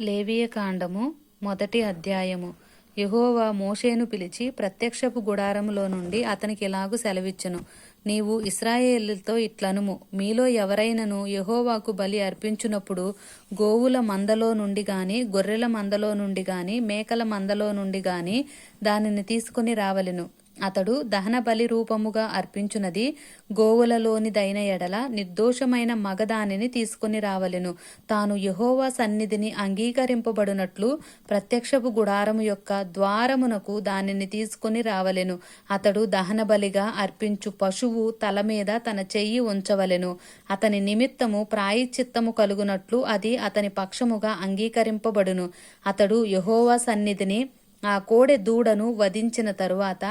లేవియకాండము మొదటి అధ్యాయము. యెహోవా మోషేను పిలిచి ప్రత్యక్షపు గుడారములో నుండి అతనికి ఇలాగు సెలవిచ్చెను. నీవు ఇశ్రాయేలుతో ఇట్లనుము, మీలో ఎవరైనను యెహోవాకు బలి అర్పించునప్పుడు గోవుల మందలో నుండి గాని, గొర్రెల మందలో నుండి గాని, మేకల మందలో నుండి గాని దానిని తీసుకుని రావలెను. అతడు దహన బలి రూపముగా అర్పించునది గోవులలోనిదైన ఎడల నిర్దోషమైన మగదానిని తీసుకుని రావలెను. తాను యెహోవా సన్నిధిని అంగీకరింపబడినట్లు ప్రత్యక్షపు గుడారము యొక్క ద్వారమునకు దానిని తీసుకుని రావలెను. అతడు దహన బలిగా అర్పించు పశువు తల మీద తన చెయ్యి ఉంచవలెను. అతని నిమిత్తము ప్రాయశ్చిత్తము కలుగునట్లు అది అతని పక్షముగా అంగీకరింపబడును. అతడు యెహోవా సన్నిధిని ఆ కోడె దూడను వధించిన తరువాత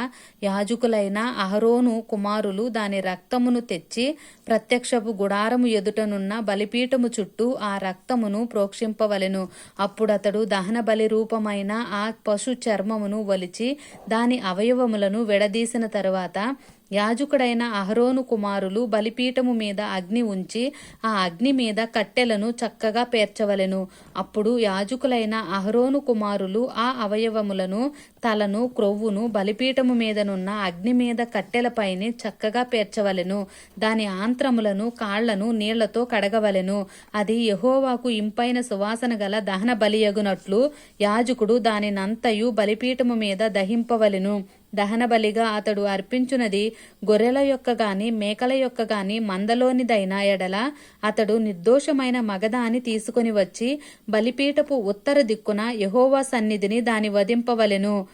యాజకులైన అహరోను కుమారులు దాని రక్తమును తెచ్చి ప్రత్యక్షపు గుడారము ఎదుటనున్న బలిపీఠము చుట్టూ ఆ రక్తమును ప్రోక్షింపవలెను. అప్పుడతడు దహన బలి రూపమైన ఆ పశు చర్మమును వలిచి దాని అవయవములను విడదీసిన తరువాత యాజకుడైన అహరోను కుమారులు బలిపీఠము మీద అగ్ని ఉంచి ఆ అగ్ని మీద కట్టెలను చక్కగా పేర్చవలెను. అప్పుడు యాజకులైన అహరోను కుమారులు ఆ అవయవములను, తలను, క్రొవ్వును బలిపీఠము మీదనున్న అగ్ని మీద కట్టెలపైని చక్కగా పేర్చవలెను. దాని ఆంత్రములను, కాళ్లను నీళ్లతో కడగవలెను. అది యెహోవాకు ఇంపైన సువాసన గల దహన బలియగునట్లు యాజకుడు దానినంతయు బలిపీఠము మీద దహింపవలెను. దహన బలిగా అతడు అర్పించునది గొర్రెల యొక్క గాని, మేకల యొక్క గాని మందలోనిదైన ఎడల అతడు నిర్దోషమైన మగదాని తీసుకొని వచ్చి బలిపీఠపు ఉత్తర దిక్కున యెహోవా సన్నిధిని దాని వధింపవలెను.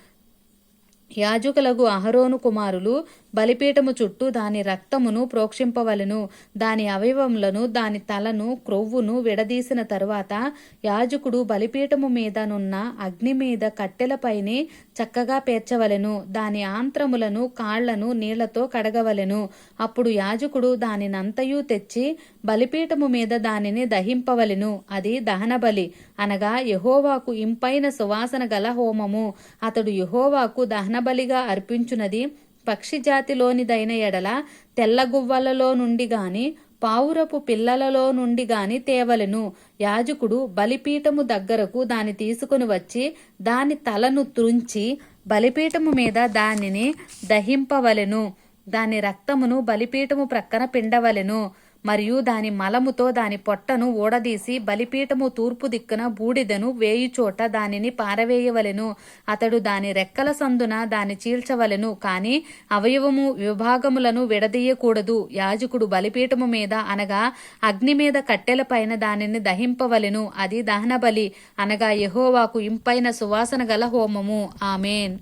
యాజకులకు అహరోను కుమారులు బలిపీఠము చుట్టూ దాని రక్తమును ప్రోక్షింపవలెను. దాని అవయవములను, దాని తలను, క్రొవ్వును విడదీసిన తరువాత యాజకుడు బలిపీఠము మీదనున్న అగ్ని మీద కట్టెలపైని చక్కగా పేర్చవలెను. దాని ఆంత్రములను, కాళ్లను నీళ్లతో కడగవలెను. అప్పుడు యాజకుడు దానినంతయు తెచ్చి బలిపీఠము మీద దానిని దహింపవలెను. అది దహన బలి, అనగా యెహోవాకు ఇంపైన సువాసన గల హోమము. అతడు యెహోవాకు దహన బలిగా అర్పించునది పక్షి జాతిలోనిదైన ఎడల తెల్లగువ్వలలో నుండి గాని, పావురపు పిల్లలలో నుండి గాని తేవలెను. యాజకుడు బలిపీఠము దగ్గరకు దాన్ని తీసుకుని వచ్చి దాని తలను త్రుంచి బలిపీఠము మీద దానిని దహింపవలెను. దాని రక్తమును బలిపీఠము ప్రక్కన పిండవలెను. మరియు దాని మలముతో దాని పొట్టను ఊడదీసి బలిపీఠము తూర్పు దిక్కున బూడిదను వేయుచోట దానిని పారవేయవలెను. అతడు దాని రెక్కల సందున దాన్ని చీల్చవలెను, కాని అవయవము విభాగములను విడదీయకూడదు. యాజకుడు బలిపీఠము మీద, అనగా అగ్ని మీద కట్టెల పైన దానిని దహింపవలెను. అది దహన బలి, అనగా యెహోవాకు ఇంపైన సువాసన గల హోమము. ఆమేన్.